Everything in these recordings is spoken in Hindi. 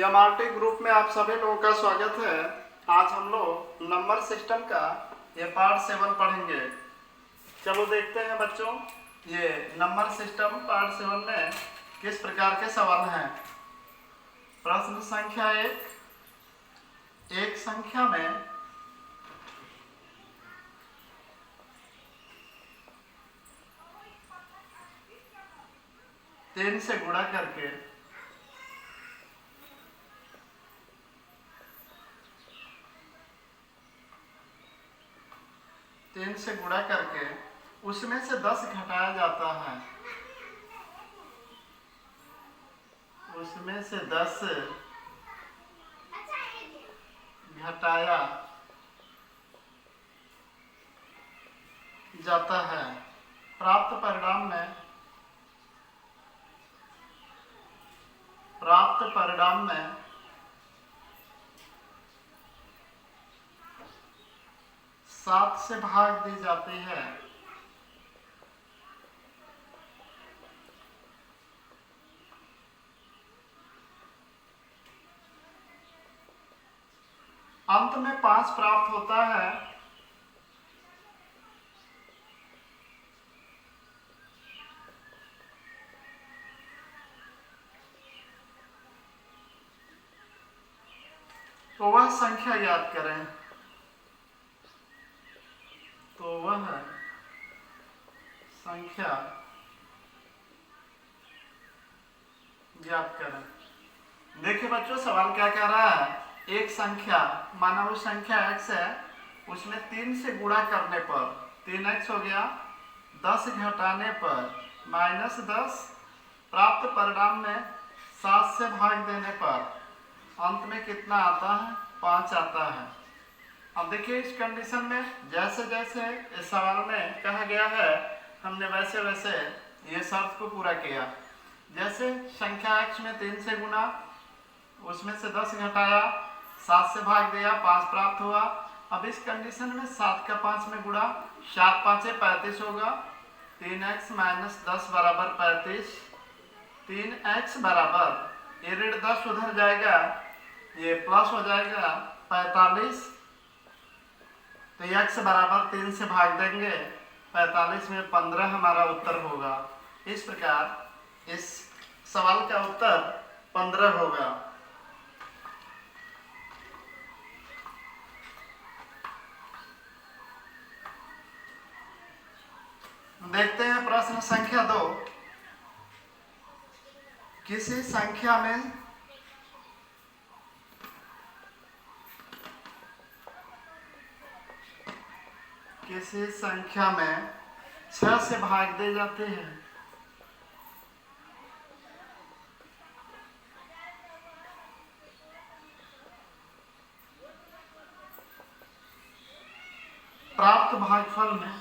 एमआरटी ग्रुप में आप सभी लोगों का स्वागत है। आज हम लोग नंबर सिस्टम का ये पार्ट 7 पढ़ेंगे। चलो देखते हैं बच्चों, ये नंबर सिस्टम पार्ट 7 में किस प्रकार के सवाल हैं। प्रश्न संख्या 1, एक संख्या में तीन से गुणा करके उसमें से 10 घटाया जाता है। उसमें से 10 घटाया जाता है। प्राप्त परिणाम में 7 से भाग दी जाती है। अंत में 5 प्राप्त होता है। तो वह संख्या याद करें। देखिए बच्चों, सवाल क्या कह रहा है। एक संख्या, माना वो संख्या x है, उसमें 3 से गुणा करने पर 3x हो गया, 10 घटाने पर -10, प्राप्त परिणाम में 7 से भाग देने पर अंत में कितना आता है? 5 आता है। अब देखिए इस कंडीशन में जैसे जैसे इस सवाल में कहा गया है, हमने वैसे वैसे ये शर्त को पूरा किया। जैसे संख्या x में 3 से गुना, उसमें से 10 घटाया, 7 से भाग दिया, 5 प्राप्त हुआ। अब इस कंडीशन में 7 का 5 में गुणा, 7 5 35 होगा। 3x - 10 बराबर 35। 3x बराबर, ये ऋण 10 उधर जाएगा, ये प्लस हो जाएगा 45। तो x बराबर 3 से भाग देंगे, 45 में 15 हमारा उत्तर होगा। इस प्रकार इस सवाल का उत्तर 15 होगा। देखते हैं प्रश्न संख्या 2। किसी संख्या में किसी संख्या में 6 से भाग दे जाते हैं। प्राप्त भागफल में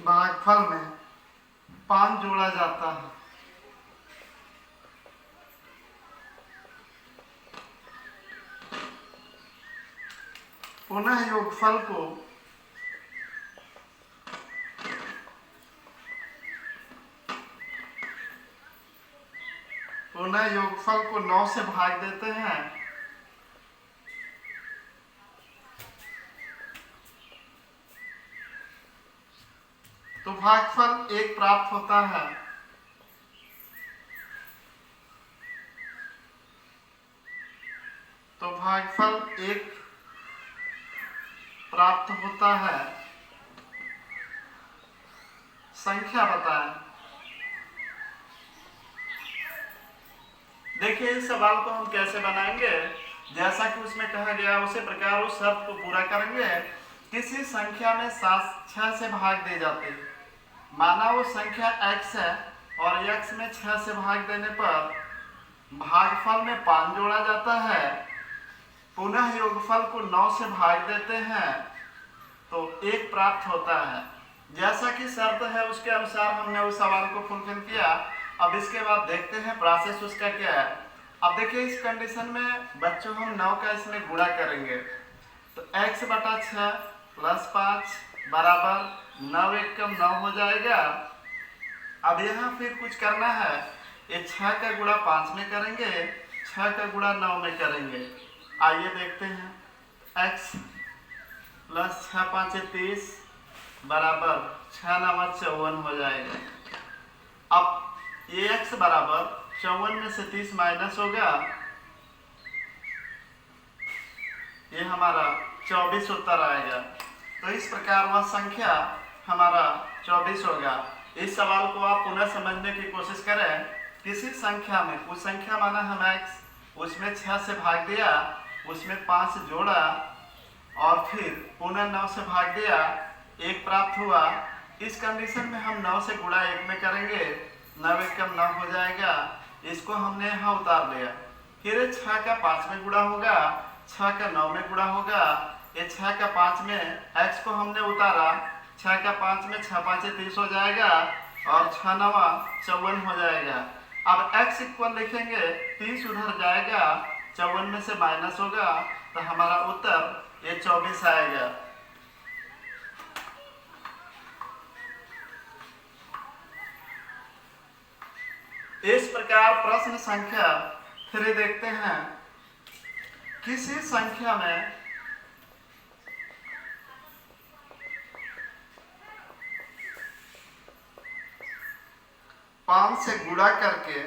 भागफल में 5 जोड़ा जाता है। पुनः योगफल को 9 से भाग देते हैं। तो भागफल 1 प्राप्त होता है। संख्या बताएं। देखिए इस सवाल को हम कैसे बनाएंगे, जैसा कि उसमें कहा गया उसी प्रकार उस शर्त को पूरा करेंगे। किसी संख्या में 6 से भाग दे जाते हैं। माना वो संख्या x है और x में 6 से भाग देने पर भागफल में 5 जोड़ा जाता है। पुनः योगफल को 9 से भाग देते हैं तो 1 प्राप्त होता है। जैसा कि शर्त है उसके अनुसार हमने उस सवाल को फुलफिल किया। अब इसके बाद देखते हैं प्रोसेस उसका क्या है। अब देखिए इस कंडीशन में बच्चों हम 9 का इसमें गुणा करेंगे तो x/6 + 5 बराबर 9 एक कम 9 हो जाएगा। अब यहाँ फिर कुछ करना है, ये 6 का गुणा 5 में करेंगे, 6 का गुणा 9 में करेंगे। आइए देखते हैं, x प्लस 6 5 30 बराबर 6 9 54 हो जाएगा। अब ये x बराबर 54 में से 30 माइनस होगा, ये हमारा 24 उत्तर आएगा। तो इस प्रकार वह संख्या हमारा 24 होगा। इस सवाल को आप पुनः समझने की कोशिश करें। किसी संख्या में, कुछ संख्या माना हम x, उसमें 6 से भाग दिया, उसमें 5 जोड़ा और फिर पुनः 9 से भाग दिया, 1 प्राप्त हुआ। इस कंडीशन में हम 9 से गुणा 1 में करेंगे, 9 एक कम 9 हो जाएगा। इसको हमने यहाँ उतार लिया। फिर 6 का 5 में गुणा होगा, 6 का 9 में गुणा होगा। ये 6 का 5 में x को हमने उतारा, 6 का 5 में 6 5 30 हो जाएगा और 6 9 54 हो जाएगा। अब x इक्वल लिखेंगे, 30 उधर जाएगा, 54 में से माइनस होगा, तो हमारा उत्तर ये 24 आएगा। इस प्रकार प्रश्न संख्या 3 देखते हैं। किसी संख्या में पांच से गुणा करके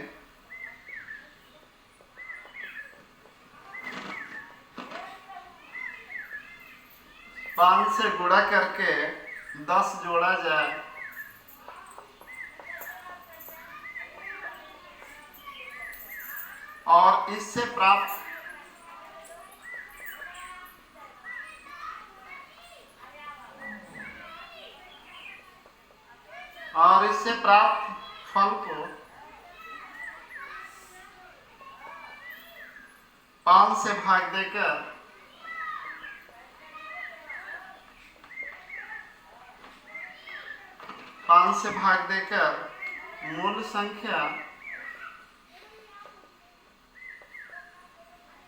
पांच से गुणा करके 10 जोड़ा जाए और इससे प्राप्त फल को 5 से भाग देकर 5 से भाग देकर मूल संख्या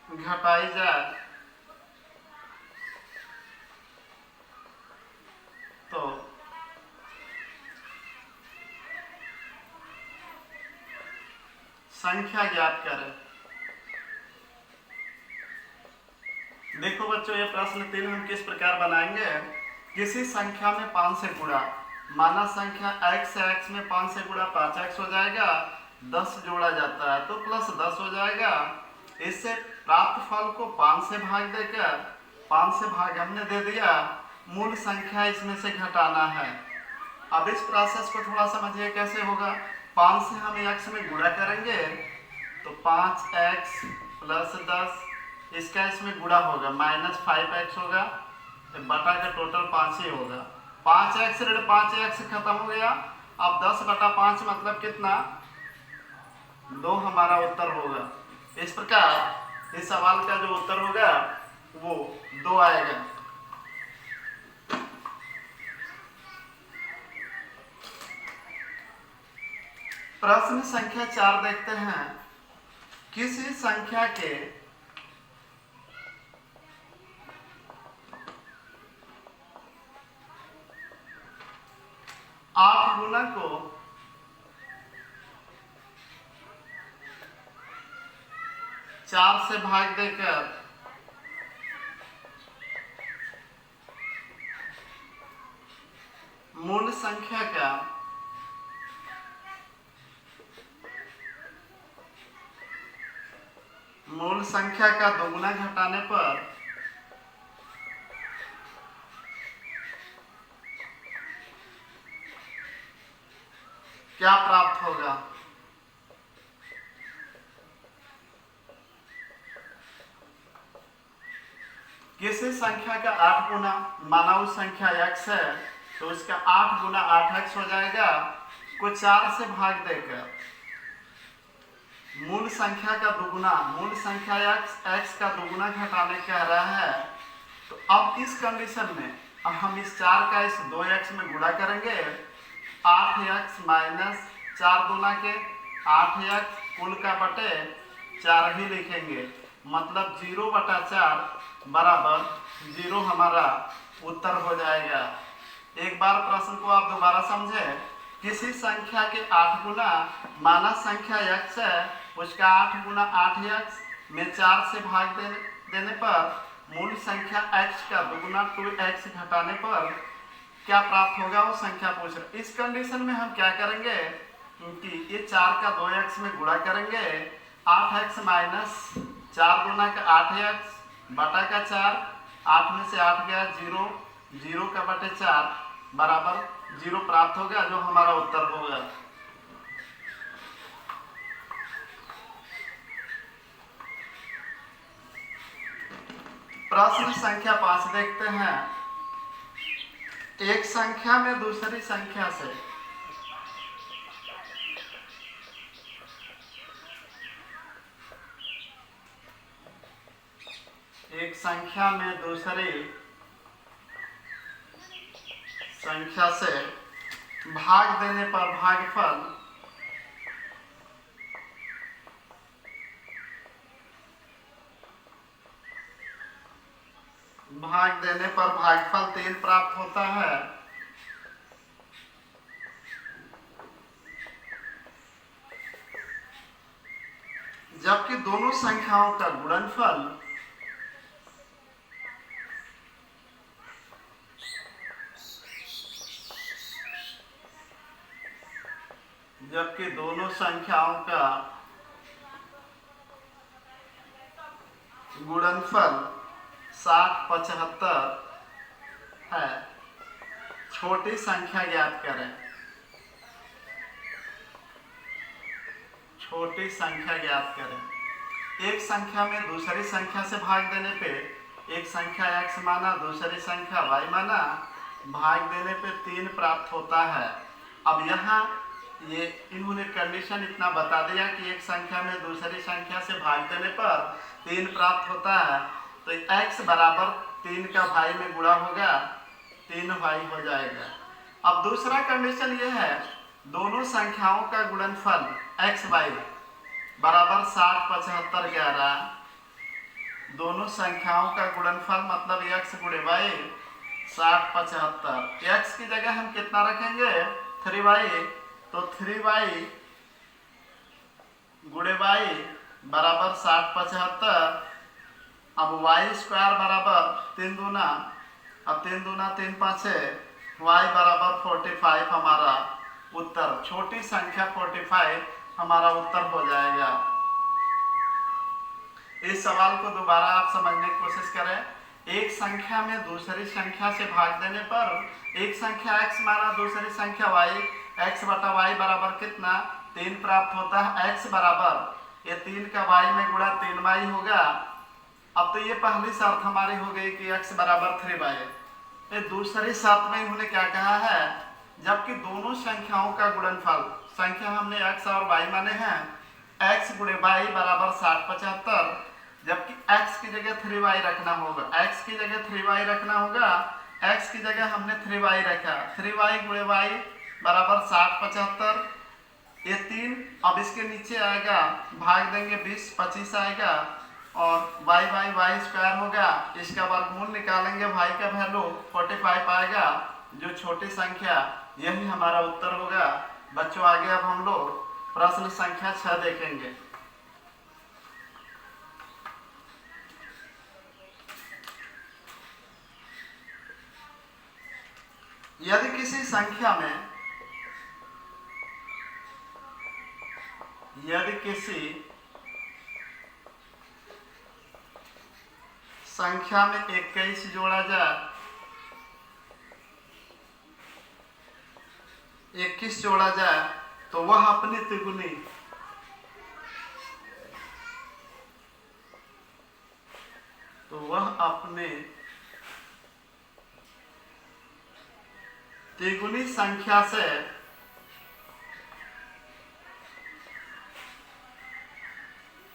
घटाई जाए तो संख्या ज्ञात करें। देखो बच्चों, ये प्रश्न 3 हम किस प्रकार बनाएंगे। किसी संख्या में 5 से गुणा, माना संख्या x है, x में 5 से गुणा 5x हो जाएगा, 10 जोड़ा जाता है तो प्लस 10 हो जाएगा। इससे प्राप्त फल को 5 से भाग देकर, 5 से भाग हमने दे दिया, मूल संख्या इसमें से घटाना है। अब इस प्रोसेस को थोड़ा समझिए कैसे होगा। 5 से हम x में गुणा करेंगे तो 5x प्लस 10, इसका इसमें गुणा होगा, माइनस 5x होगा, बटा का टोटल 5 ही होगा। 5x ऋण 5x खत्म हो गया। अब 10 बटा 5 मतलब कितना, 2 हमारा उत्तर होगा। इस प्रकार इस सवाल का जो उत्तर होगा वो 2 आएगा। प्रश्न संख्या 4 देखते हैं। किसी संख्या के आठ गुना को 4 से भाग देकर मूल संख्या का दोगुना घटाने पर क्या प्राप्त होगा। किसी संख्या का 8 गुना, माना उस संख्या x है तो उसका 8 गुना 8x हो जाएगा, को 4 से भाग देकर मूल संख्या का दुगुना, मूल संख्या x का दुगुना घटाने कह रहा है। तो अब इस कंडीशन में अब हम इस 4 का इस 2x में गुणा करेंगे, 8x माइनस 4 गुना के 8x कुल का बटे 4 ही लिखेंगे, मतलब 0 बटा 4 बराबर 0 हमारा उत्तर हो जाएगा। एक बार प्रश्न को आप दोबारा समझे। किसी संख्या के 8 गुना माना संख्या x है, उसका 8 गुना 8x में 4 से भाग देने पर मूल संख्या x का 2 गुना 2x घटाने पर क्या प्राप्त होगा, वो संख्या पूछ रहे। इस कंडीशन में हम क्या करेंगे कि ये 4 का 2x में गुणा करेंगे, 8x माइनस 4 गुना का 8x बटा का 4, 8 में से 8 गया 0, 0 का बटे 4 बराबर 0 प्राप्त होगा, जो हमारा उत्तर होगा। प्रश्न संख्या 5 देखते हैं। एक संख्या में दूसरी संख्या से संख्या से भाग देने पर भागफल भागफल 3 प्राप्त होता है। जबकि दोनों संख्याओं का गुणनफल गुणनफल 60-75 है। छोटी संख्या ज्ञात करें। एक संख्या में दूसरी संख्या से भाग देने पे एक संख्या x माना, दूसरी संख्या y माना, भाग देने पे 3 प्राप्त होता है। अब यहाँ ये इन्होंने कंडीशन इतना बता दिया कि एक संख्या में दूसरी संख्या से भाग देने पर 3 प्राप्त होता है, तो x बराबर 3 का y में गुणा होगा, 3y हो जाएगा। अब दूसरा कंडीशन ये है, दोनों संख्याओं का गुणनफल x y बराबर 60-75 11। दोनों संख्याओं का गुणनफल मतलब x गुणे y 60-75। x की जगह हम कितना रखेंगे 3y, तो 3y गुणे y बराबर 60-75। अब y स्क्वायर बराबर 3 दूना, अब 3 दूना 3 पाँचे, y बराबर 45 हमारा उत्तर। छोटी संख्या 45 हमारा उत्तर हो जाएगा। इस सवाल को दोबारा आप समझने की कोशिश करें। एक संख्या में दूसरी संख्या से भाग देने पर एक संख्या x माना, दूसरी संख्या y, x बटा y बराबर कितना 3 प्राप्त होता है। x बराबर ये 3 का y में गुणा 3y होगा। अब तो ये पहली शर्त हमारी हो गई कि x बराबर 3y। ये दूसरी शर्त में इन्होंने क्या कहा है, जबकि दोनों संख्याओं का गुणनफल, संख्या हमने x और y माने हैं, x गुणे y बराबर 60-75, जबकि x की जगह 3y रखना होगा। x की जगह 3y रखना होगा, x की जगह हमने 3y रखा, 3y गुणे y बराबर 60-75। ये 3 अब इसके नीचे आएगा, भाग देंगे 20-25 आएगा और y स्क्वायर होगा। इसका वर्गमूल निकालेंगे, y का वैल्यू 45 आएगा, जो छोटी संख्या, यही हमारा उत्तर होगा। बच्चों आगे अब हम लोग प्रश्न संख्या 6 देखेंगे। यदि किसी संख्या में 21 जोड़ा जाए, 21 जोड़ा जाए तो वह अपनी तिगुनी संख्या से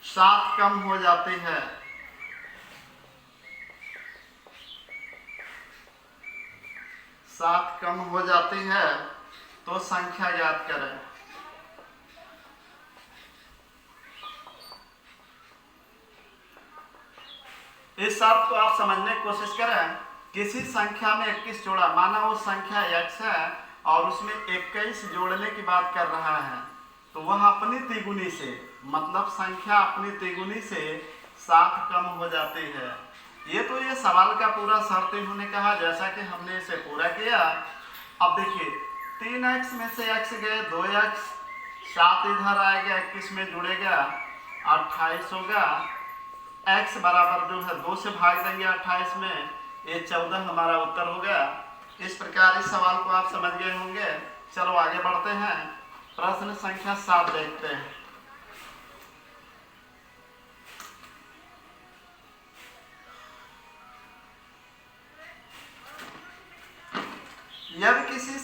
सात कम हो जाती है। सात कम हो जाती है तो संख्या याद करें। इस शर्त को आप समझने की कोशिश करें किसी संख्या में 21 जोड़ा, माना वो संख्या x है और उसमें 21 जोड़ने की बात कर रहा है, तो वह अपनी तिगुनी से, मतलब संख्या अपनी तिगुनी से 7 कम हो जाती है। ये सवाल का पूरा शर्त इन्होंने कहा, जैसा कि हमने इसे पूरा किया। अब देखिए 3x में से x गए, 2x, 7 इधर आएगा, 21 में जुड़ेगा, 28 होगा। x बराबर जो है 2 से भाग देंगे 28 में, ये 14 हमारा उत्तर होगा। इस प्रकार इस सवाल को आप समझ गए होंगे। चलो आगे बढ़ते हैं, प्रश्न संख्या 7 देखते हैं। यदि किसी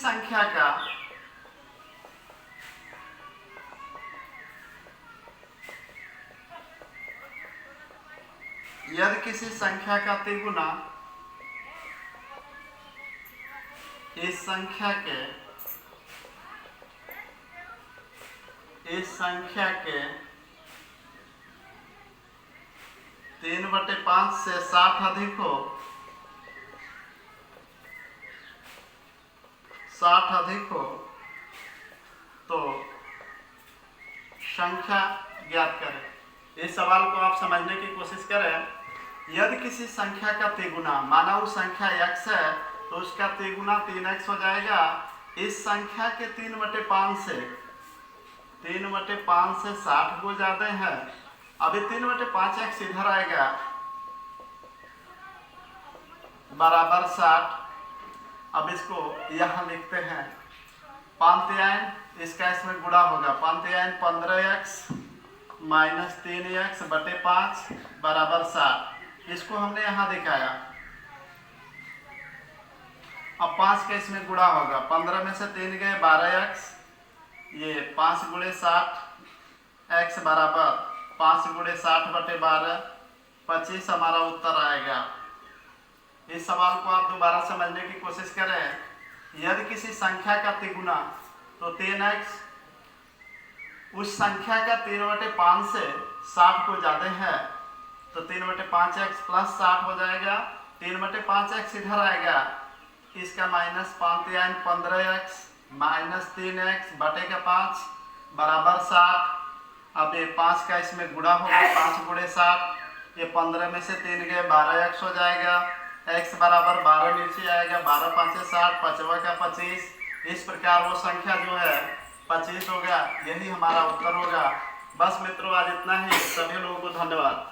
संख्या का तिगुना इस संख्या के 3/5 से 60 अधिक हो, तो संख्या ज्ञात करें। इस सवाल को आप समझने की कोशिश करें। यदि किसी संख्या का तिगुना, माना वो संख्या x है तो उसका तिगुना 3x हो जाएगा। इस संख्या के 3/5 से 60 को ज्यादा है। अभी 3/5x इधर आएगा, बराबर 60। अब इसको यहाँ लिखते हैं 5 इसका इसमें गुणा होगा, 5 15x माइनस 3x बटे 5 बराबर 60। इसको हमने यहाँ दिखाया। अब 5 का इसमें गुणा होगा, 15 में से 3 गए, 12x, ये 5 गुणे 60 x बराबर 5 गुणे 60 बटे 12, 25 हमारा उत्तर आएगा। इस सवाल को आप दोबारा समझने की कोशिश करें। यदि किसी संख्या का तिगुना, तो 3x उस संख्या का 3/5 से 60 को ज्यादा है, तो 3/5x प्लस 60 हो जाएगा। 3/5x इधर आएगा, इसका माइनस 5 15x माइनस 3x बटे का 5 बराबर 60। अब ये 5 का इसमें गुणा होगा, 5 गुणे 60, ये 15 में से 3 गए, 12x हो जाएगा। x बराबर 12 नीचे आएगा, 12 5 60, 5वां का 25। इस प्रकार वो संख्या जो है 25 होगा। यही हमारा उत्तर होगा। बस मित्रों, आज इतना ही। सभी लोगों को धन्यवाद।